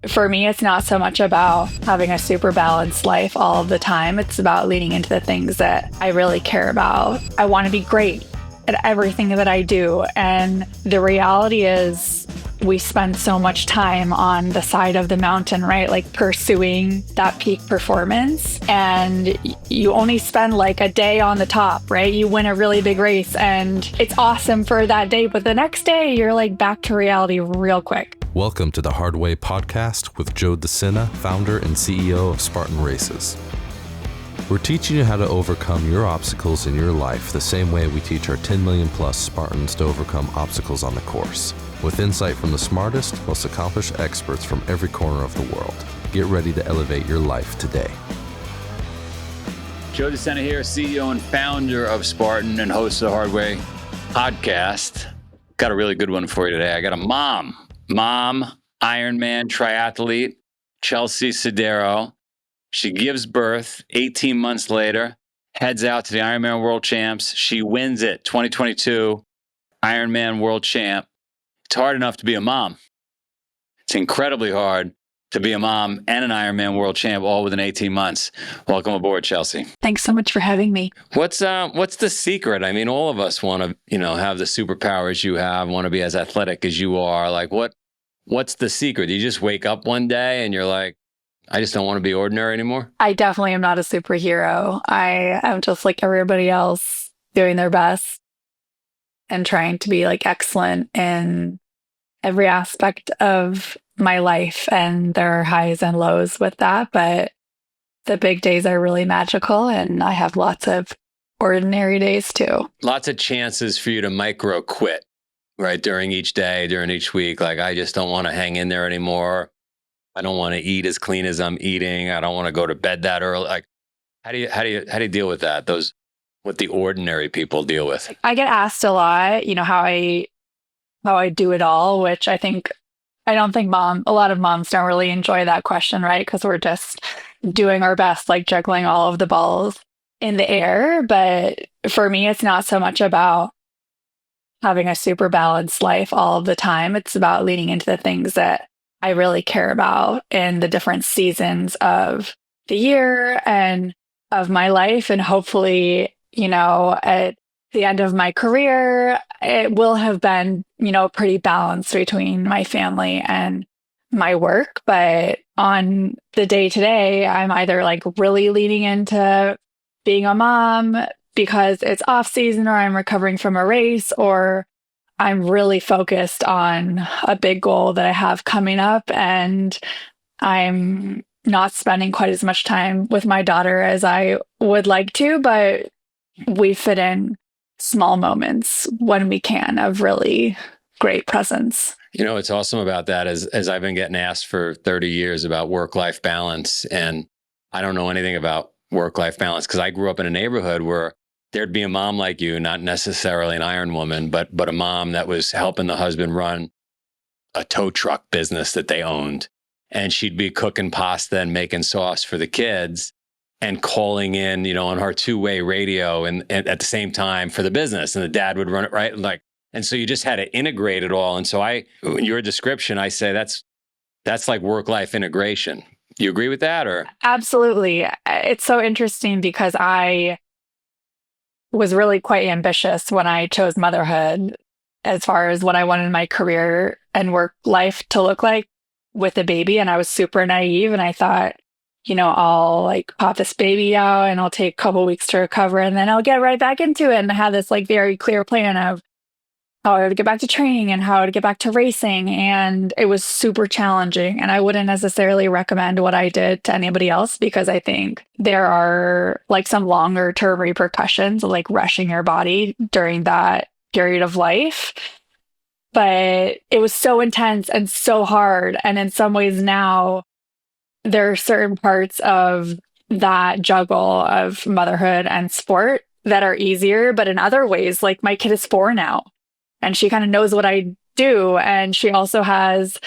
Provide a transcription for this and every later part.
For me, it's not so much about having a super balanced life all of the time. It's about leaning into the things that I really care about. I want to be great at everything that I do. And the reality is we spend so much time on the side of the mountain, right? Like pursuing that peak performance. And you only spend like a day on the top, right? You win a really big race and it's awesome for that day. But the next day you're like back to reality real quick. Welcome to the Hard Way podcast with Joe Sena, founder and CEO of Spartan Races. We're teaching you how to overcome your obstacles in your life the same way we teach our 10 million plus Spartans to overcome obstacles on the course, with insight from the smartest, most accomplished experts from every corner of the world. Get ready to elevate your life today. Joe Sena here, CEO and founder of Spartan and host of the Hard Way podcast. Got a really good one for you today. I got a mom, Ironman triathlete, Chelsea Sodaro. She gives birth 18 months later, heads out to the Ironman World Champs. She wins it, 2022 Ironman World Champ. It's hard enough to be a mom. It's incredibly hard to be a mom and an Ironman World Champ all within 18 months. Welcome aboard, Chelsea. Thanks so much for having me. What's the secret? I mean, all of us want to, have the superpowers you have, want to be as athletic as you are. Like, what's the secret? You just wake up one day and you're like, I just don't want to be ordinary anymore? I definitely am not a superhero. I am just like everybody else, doing their best and trying to be like excellent in every aspect of my life. And there are highs and lows with that, but the big days are really magical and I have lots of ordinary days too. Lots of chances for you to micro quit, right? During each day, during each week. Like, I just don't want to hang in there anymore. I don't want to eat as clean as I'm eating. I don't want to go to bed that early. Like, how do you deal with that? What the ordinary people deal with. I get asked a lot, how I do it all, which I don't think a lot of moms don't really enjoy that question, right? Because we're just doing our best, like juggling all of the balls in the air. But for me, it's not so much about having a super balanced life all of the time. It's about leaning into the things that I really care about in the different seasons of the year and of my life. And hopefully, at the end of my career, it will have been, pretty balanced between my family and my work. But on the day to day, I'm either like really leaning into being a mom because it's off season or I'm recovering from a race, or I'm really focused on a big goal that I have coming up, and I'm not spending quite as much time with my daughter as I would like to, but we fit in small moments when we can of really great presence. What's awesome about that is, as I've been getting asked for 30 years about work-life balance, and I don't know anything about work-life balance because I grew up in a neighborhood where there'd be a mom like you, not necessarily an iron woman, but a mom that was helping the husband run a tow truck business that they owned. And she'd be cooking pasta and making sauce for the kids and calling in, on her two-way radio and at the same time for the business. And the dad would run it, right? And so you just had to integrate it all. And so in your description, I say that's like work-life integration. You agree with that, or? Absolutely. It's so interesting because I was really quite ambitious when I chose motherhood as far as what I wanted my career and work life to look like with a baby. And I was super naive and I thought, I'll like pop this baby out and I'll take a couple weeks to recover and then I'll get right back into it. And I had this like very clear plan of how I would get back to training and how I would get back to racing. And it was super challenging. And I wouldn't necessarily recommend what I did to anybody else because I think there are like some longer term repercussions of like rushing your body during that period of life. But it was so intense and so hard. And in some ways now, there are certain parts of that juggle of motherhood and sport that are easier. But in other ways, like my kid is 4 now. And she kind of knows what I do. And she also has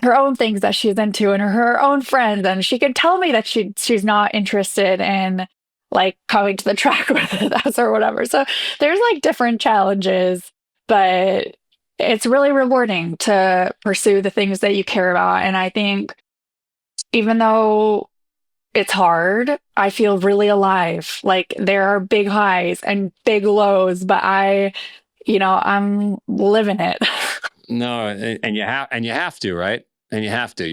her own things that she's into and her own friends. And she can tell me that she's not interested in like coming to the track with us or whatever. So there's like different challenges, but it's really rewarding to pursue the things that you care about. And I think even though it's hard, I feel really alive. Like there are big highs and big lows, but I'm living it. No, and you have to, right? And you have to.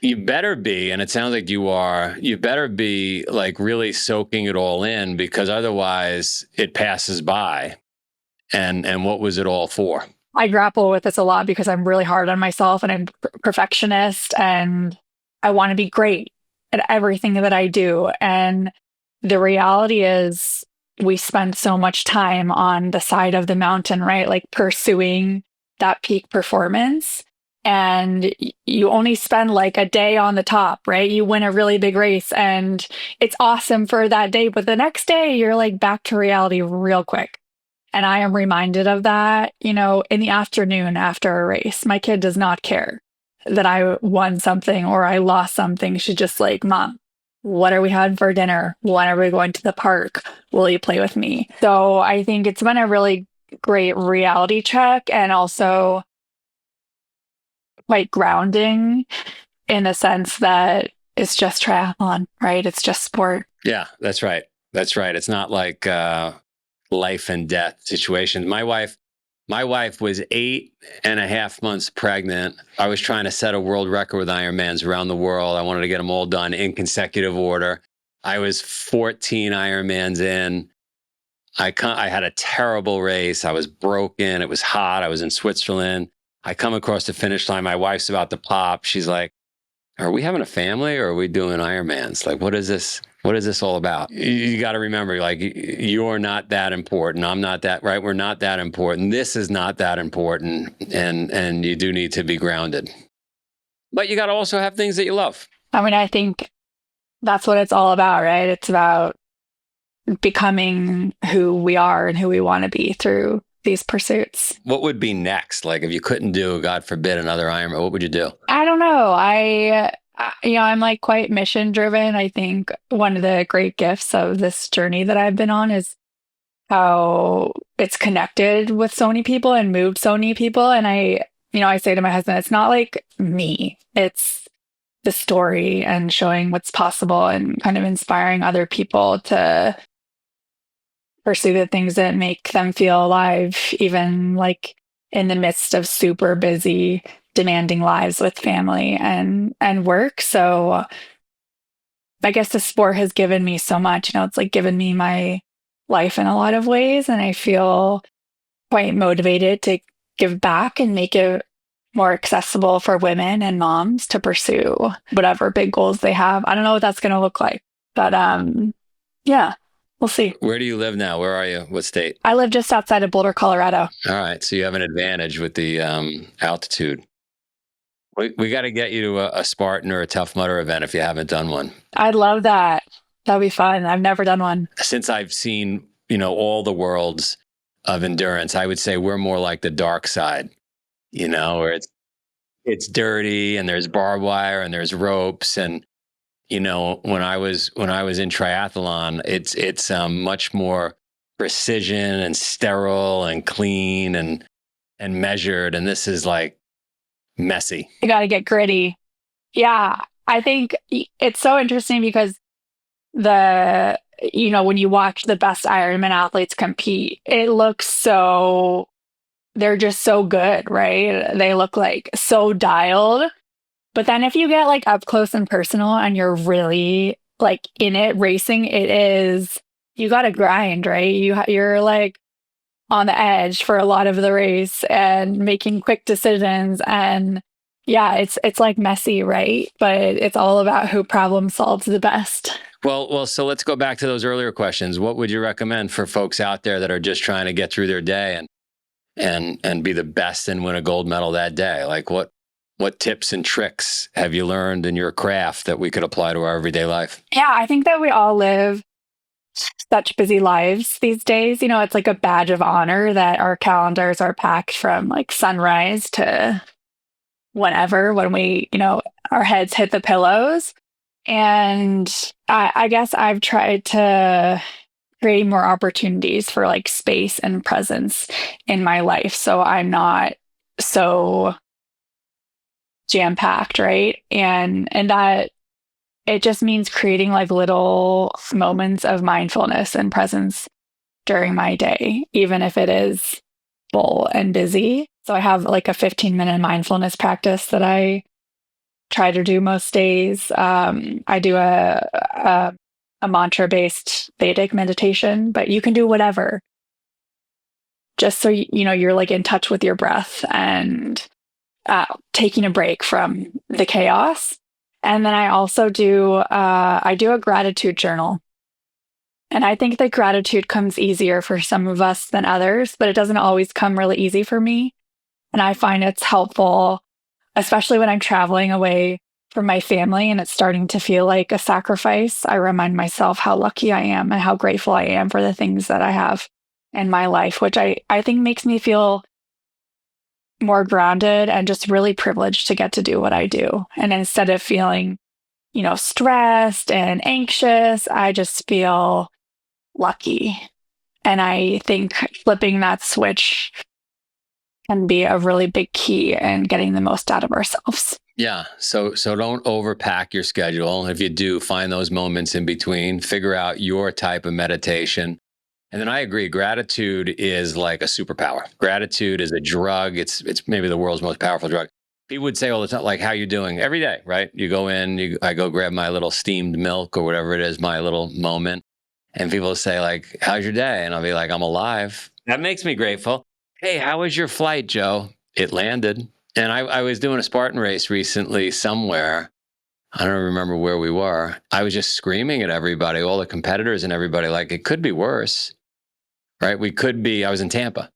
You better be, and it sounds like you are, you better be like really soaking it all in, because otherwise it passes by. And what was it all for? I grapple with this a lot because I'm really hard on myself and I'm perfectionist and I want to be great at everything that I do. And the reality is, we spend so much time on the side of the mountain, right? Like pursuing that peak performance. And you only spend like a day on the top, right? You win a really big race and it's awesome for that day. But the next day, you're like back to reality real quick. And I am reminded of that, in the afternoon after a race. My kid does not care that I won something or I lost something. She's just like, Mom, what are we having for dinner? When are we going to the park? Will you play with me? So I think it's been a really great reality check and also quite grounding in the sense that it's just triathlon, right? It's just sport. Yeah, that's right. That's right. It's not like life and death situations. My wife was 8.5 months pregnant. I was trying to set a world record with Ironmans around the world. I wanted to get them all done in consecutive order. I was 14 Ironmans in. I had a terrible race. I was broken. It was hot. I was in Switzerland. I come across the finish line. My wife's about to pop. She's like, are we having a family or are we doing Ironmans? Like, what is this? What is this all about? You got to remember, like, you're not that important. I'm not that, right? We're not that important. This is not that important. And you do need to be grounded. But you got to also have things that you love. I mean, I think that's what it's all about, right? It's about becoming who we are and who we want to be through these pursuits. What would be next? Like, if you couldn't do, God forbid, another Ironman, what would you do? I don't know. I'm like quite mission driven. I think one of the great gifts of this journey that I've been on is how it's connected with so many people and moved so many people. And I say to my husband, it's not like me, it's the story and showing what's possible and kind of inspiring other people to pursue the things that make them feel alive, even like in the midst of super busy, demanding lives with family and work. So I guess the sport has given me so much. It's like given me my life in a lot of ways. And I feel quite motivated to give back and make it more accessible for women and moms to pursue whatever big goals they have. I don't know what that's going to look like, but yeah, we'll see. Where do you live now? Where are you? What state? I live just outside of Boulder, Colorado. All right. So you have an advantage with the altitude. We got to get you to a Spartan or a Tough Mudder event if you haven't done one. I'd love that. That'd be fun. I've never done one. Since I've seen, all the worlds of endurance, I would say we're more like the dark side, where it's dirty and there's barbed wire and there's ropes. And, when I was in triathlon, it's much more precision and sterile and clean and measured. And this is like messy. You got to get gritty. Yeah. I think it's so interesting because when you watch the best Ironman athletes compete, it looks they're just so good, right? They look like so dialed. But then if you get like up close and personal and you're really like in it racing, you got to grind, right? You're like on the edge for a lot of the race and making quick decisions. And yeah, it's like messy, right? But it's all about who problem solves the best. Well, so let's go back to those earlier questions. What would you recommend for folks out there that are just trying to get through their day and be the best and win a gold medal that day? Like what tips and tricks have you learned in your craft that we could apply to our everyday life? Yeah, I think that we all live such busy lives these days. It's like a badge of honor that our calendars are packed from like sunrise to whenever, when we, our heads hit the pillows. And I guess I've tried to create more opportunities for like space and presence in my life. So I'm not so jam-packed, right? And that it just means creating like little moments of mindfulness and presence during my day, even if it is full and busy. So I have like a 15-minute mindfulness practice that I try to do most days. I do a mantra-based Vedic meditation, but you can do whatever. Just so you're like in touch with your breath and taking a break from the chaos. And then I also do a gratitude journal. And I think that gratitude comes easier for some of us than others, but it doesn't always come really easy for me. And I find it's helpful, especially when I'm traveling away from my family and it's starting to feel like a sacrifice. I remind myself how lucky I am and how grateful I am for the things that I have in my life, which I think makes me feel more grounded and just really privileged to get to do what I do. And instead of feeling, stressed and anxious, I just feel lucky. And I think flipping that switch can be a really big key in getting the most out of ourselves. Yeah. So don't overpack your schedule. If you do, find those moments in between, figure out your type of meditation. And then I agree, gratitude is like a superpower. Gratitude is a drug. It's maybe the world's most powerful drug. People would say all the time, like, how you doing? Every day, right? You go in, I go grab my little steamed milk or whatever it is, my little moment. And people say like, how's your day? And I'll be like, I'm alive. That makes me grateful. Hey, how was your flight, Joe? It landed. And I was doing a Spartan race recently somewhere. I don't remember where we were. I was just screaming at everybody, all the competitors and everybody, like, it could be worse, right? I was in Tampa.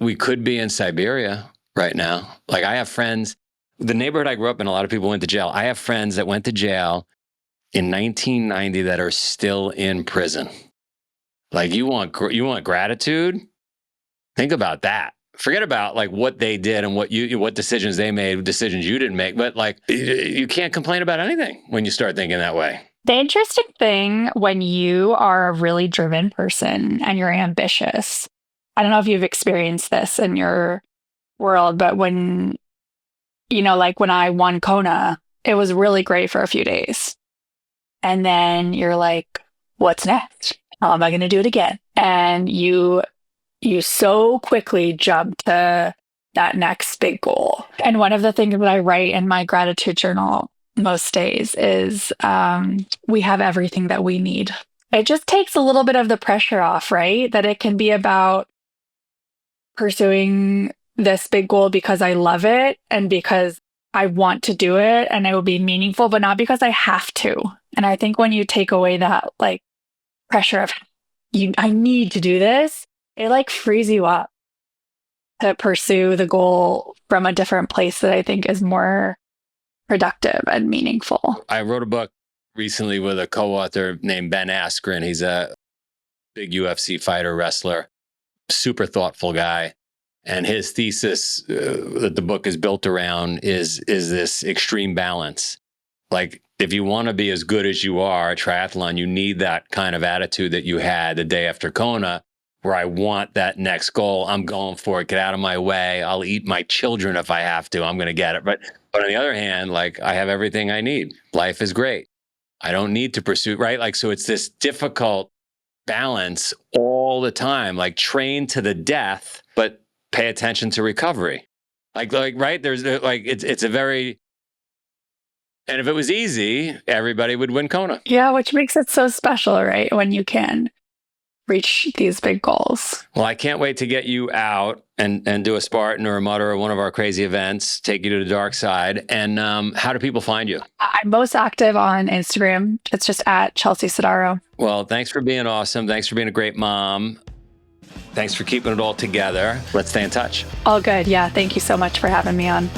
We could be in Siberia right now. Like, I have friends, the neighborhood I grew up in, a lot of people went to jail. I have friends that went to jail in 1990 that are still in prison. Like, you want gratitude? Think about that. Forget about like what they did and what decisions they made, decisions you didn't make. But like, you can't complain about anything when you start thinking that way. The interesting thing when you are a really driven person and you're ambitious, I don't know if you've experienced this in your world, but when, like when I won Kona, it was really great for a few days. And then you're like, what's next? How am I going to do it again? And you so quickly jump to that next big goal. And one of the things that I write in my gratitude journal most days is we have everything that we need. It just takes a little bit of the pressure off, right? That it can be about pursuing this big goal because I love it and because I want to do it and it will be meaningful, but not because I have to. And I think when you take away that like pressure of I need to do this, it like frees you up to pursue the goal from a different place that I think is more productive and meaningful. I wrote a book recently with a co-author named Ben Askren. He's a big UFC fighter, wrestler, super thoughtful guy. And his thesis that the book is built around is this extreme balance. Like, if you want to be as good as you are at triathlon, you need that kind of attitude that you had the day after Kona, where I want that next goal. I'm going for it. Get out of my way. I'll eat my children if I have to. I'm going to get it. But on the other hand, like, I have everything I need. Life is great. I don't need to pursue, right? Like, so it's this difficult balance all the time, like train to the death, but pay attention to recovery. Like, right? There's like, it's a very, and if it was easy, everybody would win Kona. Yeah, which makes it so special, right? When you can reach these big goals. Well, I can't wait to get you out and do a Spartan or a Mudder or one of our crazy events, take you to the dark side. And how do people find you? I'm most active on Instagram. It's just at Chelsea Sodaro. Well, thanks for being awesome. Thanks for being a great mom. Thanks for keeping it all together. Let's stay in touch. All good. Yeah. Thank you so much for having me on.